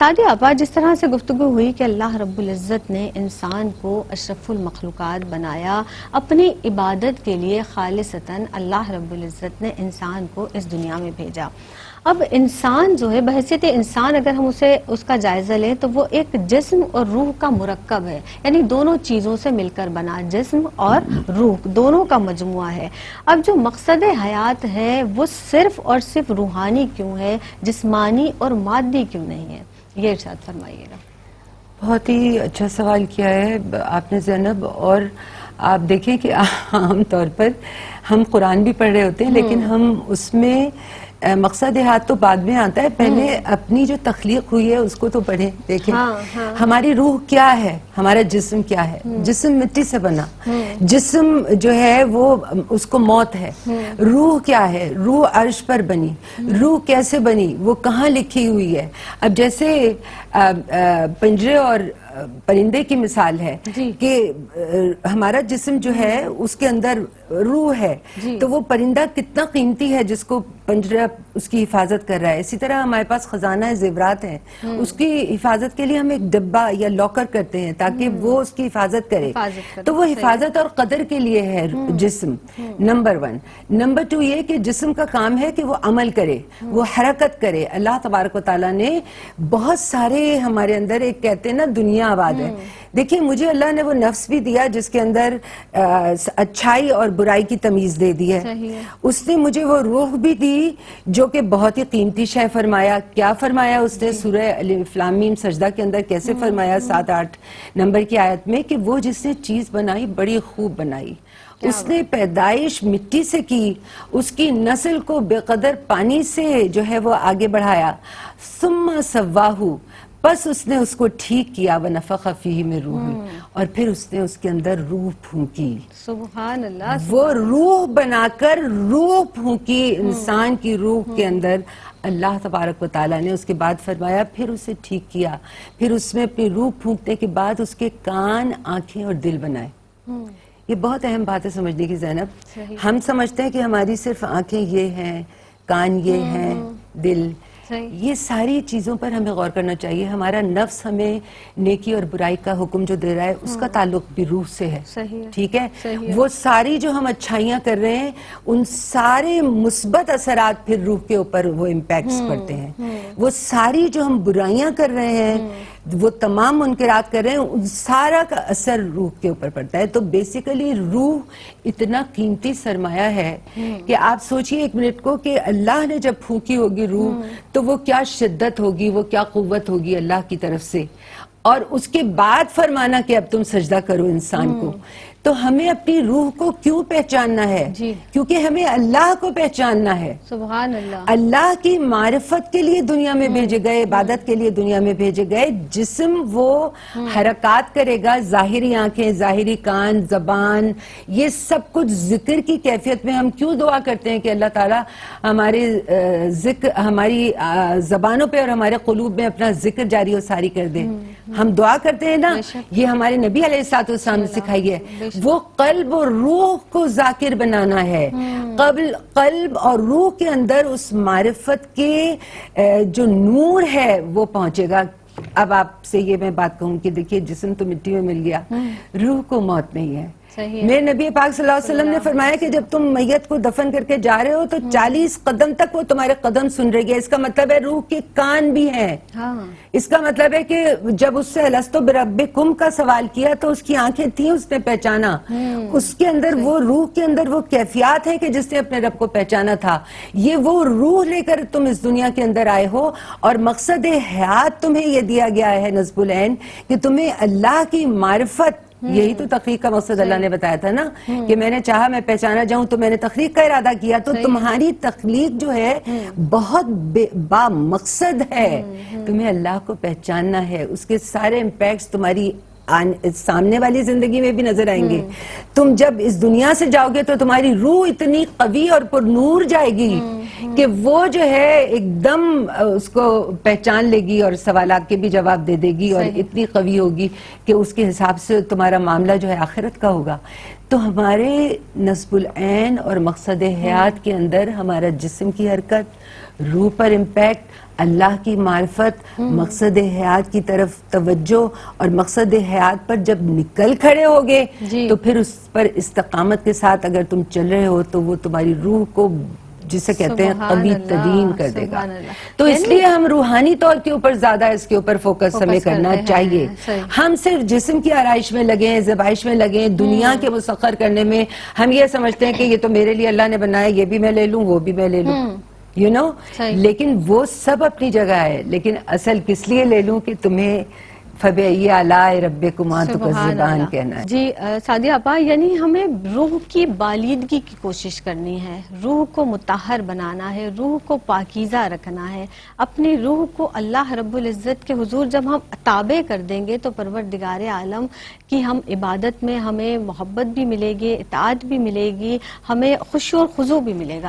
سعدیہ آپا، جس طرح سے گفتگو ہوئی کہ اللہ رب العزت نے انسان کو اشرف المخلوقات بنایا اپنی عبادت کے لیے، خالصتاً اللہ رب العزت نے انسان کو اس دنیا میں بھیجا۔ اب انسان جو ہے بحیثیت انسان اگر ہم اس کا جائزہ لیں تو وہ ایک جسم اور روح کا مرکب ہے، یعنی دونوں چیزوں سے مل کر بنا، جسم اور روح دونوں کا مجموعہ ہے۔ اب جو مقصد حیات ہے وہ صرف اور صرف روحانی کیوں ہے، جسمانی اور مادی کیوں نہیں ہے؟ یہ ارشاد فرمائیے گا۔ بہت ہی اچھا سوال کیا ہے آپ نے زینب، اور آپ دیکھیں کہ عام طور پر ہم قرآن بھی پڑھ رہے ہوتے ہیں لیکن ہم اس میں مقصد حیات تو بعد میں آتا ہے، پہلے اپنی جو تخلیق ہوئی ہے اس کو تو پڑھیں۔ دیکھیں ہماری روح کیا ہے، ہمارا جسم کیا ہے۔ جسم مٹی سے بنا، جسم جو ہے وہ اس کو موت ہے۔ روح کیا ہے؟ روح عرش پر بنی۔ روح کیسے بنی؟ وہ کہاں لکھی ہوئی ہے؟ اب جیسے پنجرے اور پرندے کی مثال ہے کہ ہمارا جسم جو ہے اس کے اندر روح ہے، تو وہ پرندہ کتنا قیمتی ہے جس کو پنجرہ اس کی حفاظت کر رہا ہے۔ اسی طرح ہمارے پاس خزانہ زیورات ہیں، اس کی حفاظت کے لیے ہم ایک ڈبہ یا لاکر کرتے ہیں تاکہ وہ اس کی حفاظت کرے، تو وہ حفاظت اور قدر کے لیے ہے جسم، نمبر 1۔ نمبر 2 یہ کہ جسم کا کام ہے کہ وہ عمل کرے، وہ حرکت کرے۔ اللہ تبارک و تعالیٰ نے بہت سارے ہمارے اندر ایک کہتے ہیں نا دنیا آباد ہے۔ دیکھیں مجھے اللہ نے وہ نفس بھی دیا جس کے اندر اچھائی اور برائی کی تمیز دے دی ہے۔ اس نے مجھے وہ روح بھی دی جو کہ بہت ہی قیمتی شے فرمایا۔ کیا فرمایا اس نے؟ سورہ الف لام میم سجدہ کے اندر کیسے فرمایا 7-8 نمبر کی آیت میں کہ وہ جس نے چیز بنائی بڑی خوب بنائی، اس نے پیدائش مٹی سے کی، اس کی نسل کو بے قدر پانی سے جو ہے وہ آگے بڑھایا، ثم سواہو، بس اس نے اس کو ٹھیک کیا، وَنَفَخَ فِيهِ مِن رُوحِهِ، اور پھر اس نے اس کے اندر روح پھونکی۔ سبحان اللہ، وہ روح بنا کر روح پھونکی انسان کی روح کے اندر اللہ تبارک و تعالیٰ نے۔ اس کے بعد فرمایا پھر اسے ٹھیک کیا، پھر اس میں اپنی روح پھونکنے کے بعد اس کے کان، آنکھیں اور دل بنائے۔ یہ بہت اہم بات ہے سمجھنے کی زینب۔ ہم سمجھتے ہیں کہ ہماری صرف آنکھیں یہ ہیں، کان یہ ہیں، دل، یہ ساری چیزوں پر ہمیں غور کرنا چاہیے۔ ہمارا نفس ہمیں نیکی اور برائی کا حکم جو دے رہا ہے اس کا تعلق بھی روح سے ہے، ٹھیک ہے؟ وہ ساری جو ہم اچھائیاں کر رہے ہیں ان سارے مثبت اثرات پھر روح کے اوپر وہ امپیکٹس پڑتے ہیں۔ وہ ساری جو ہم برائیاں کر رہے ہیں، وہ تمام منکرات کر رہے ہیں، ان سارا کا اثر روح کے اوپر پڑتا ہے۔ تو بیسیکلی روح اتنا قیمتی سرمایہ ہے کہ آپ سوچئے ایک منٹ کو کہ اللہ نے جب پھونکی ہوگی روح تو وہ کیا شدت ہوگی، وہ کیا قوت ہوگی اللہ کی طرف سے، اور اس کے بعد فرمانا کہ اب تم سجدہ کرو انسان کو۔ تو ہمیں اپنی روح کو کیوں پہچاننا ہے؟ کیونکہ ہمیں اللہ کو پہچاننا ہے۔ سبحان اللہ، اللہ کی معرفت کے لیے دنیا میں بھیجے گئے، عبادت کے لیے دنیا میں بھیجے گئے۔ جسم وہ حرکات کرے گا، ظاہری آنکھیں، ظاہری کان، زبان، یہ سب کچھ ذکر کی کیفیت میں ہم کیوں دعا کرتے ہیں کہ اللہ تعالیٰ ہمارے ذکر، ہماری زبانوں پہ اور ہمارے قلوب میں اپنا ذکر جاری و ساری کر دے۔ ہم دعا کرتے ہیں نا، یہ ہمارے نبی علیہ الصلوۃ والسلام نے سکھائی ہے۔ وہ قلب اور روح کو ذاکر بنانا ہے۔ قلب اور روح کے اندر اس معرفت کے جو نور ہے وہ پہنچے گا۔ اب آپ سے یہ میں بات کہوں کہ دیکھیے جسم تو مٹی میں مل گیا، روح کو موت نہیں ہے۔ میرے نبی پاک صلی اللہ علیہ وسلم نے فرمایا کہ جب تم میت کو دفن کر کے جا رہے ہو تو 40 قدم تک وہ تمہارے قدم سن رہی ہے۔ اس کا مطلب ہے روح کے کان بھی ہیں۔ اس کا مطلب ہے کہ جب اس سے الستو بربکم کا سوال کیا تو اس کی آنکھیں تھیں، اس نے پہچانا۔ اس کے اندر وہ روح کے اندر وہ کیفیات ہیں کہ جس نے اپنے رب کو پہچانا تھا۔ یہ وہ روح لے کر تم اس دنیا کے اندر آئے ہو، اور مقصد حیات تمہیں یہ دیا گیا ہے نصب العین کہ تمہیں اللہ کی معرفت، یہی تو تخلیق کا مقصد اللہ نے بتایا تھا نا کہ میں نے چاہا میں پہچانا جاؤں تو میں نے تخلیق کا ارادہ کیا۔ تو تمہاری تخلیق جو ہے بہت با مقصد ہے، تمہیں اللہ کو پہچاننا ہے۔ اس کے سارے امپیکٹس تمہاری سامنے والی زندگی میں بھی نظر آئیں گے۔ تم جب اس دنیا سے جاؤ گے تو تمہاری روح اتنی قوی اور پر نور جائے گی کہ وہ جو ہے ایک دم اس کو پہچان لے گی اور سوالات کے بھی جواب دے دے گی، اور اتنی قوی ہوگی کہ اس کے حساب سے تمہارا معاملہ جو ہے آخرت کا ہوگا۔ تو ہمارے نصب العین اور مقصد حیات کے اندر ہمارا جسم کی حرکت، روح پر امپیکٹ، اللہ کی معرفت، مقصد حیات کی طرف توجہ، اور مقصد حیات پر جب نکل کھڑے ہوگے جی. تو پھر اس پر استقامت کے ساتھ اگر تم چل رہے ہو تو وہ تمہاری روح کو جسے کہتے ہیں سبحان قوی اللہ، ترین کر دے گا. سبحان اللہ. تو اس یعنی لیے ہم روحانی طور کے اوپر زیادہ اس کے اوپر فوکس ہمیں کرنا کرتے ہیں. چاہیے. صحیح. ہم صرف جسم کی آرائش میں لگے ہیں، زبائش میں لگے ہیں، دنیا کے مسخر کرنے میں. ہم یہ سمجھتے ہیں کہ یہ تو میرے لیے اللہ نے بنایا، یہ بھی میں لے لوں، وہ بھی میں لے لوں، یو نو. صحیح. لیکن وہ سب اپنی جگہ ہے، لیکن اصل کس لیے لے لوں کہ تمہیں فَبِأَيِّ آلَاءِ رَبِّكُمَا سبحان تُكَذِّبَانِ اللہ. کہنا ہے. جی سعدیہ آپا، یعنی ہمیں روح کی بالیدگی کی کوشش کرنی ہے، روح کو مطہر بنانا ہے، روح کو پاکیزہ رکھنا ہے. اپنی روح کو اللہ رب العزت کے حضور جب ہم تابع کر دیں گے تو پروردگار عالم کی ہم عبادت میں ہمیں محبت بھی ملے گی، اطاعت بھی ملے گی، ہمیں خشوع اور خضوع بھی ملے گا.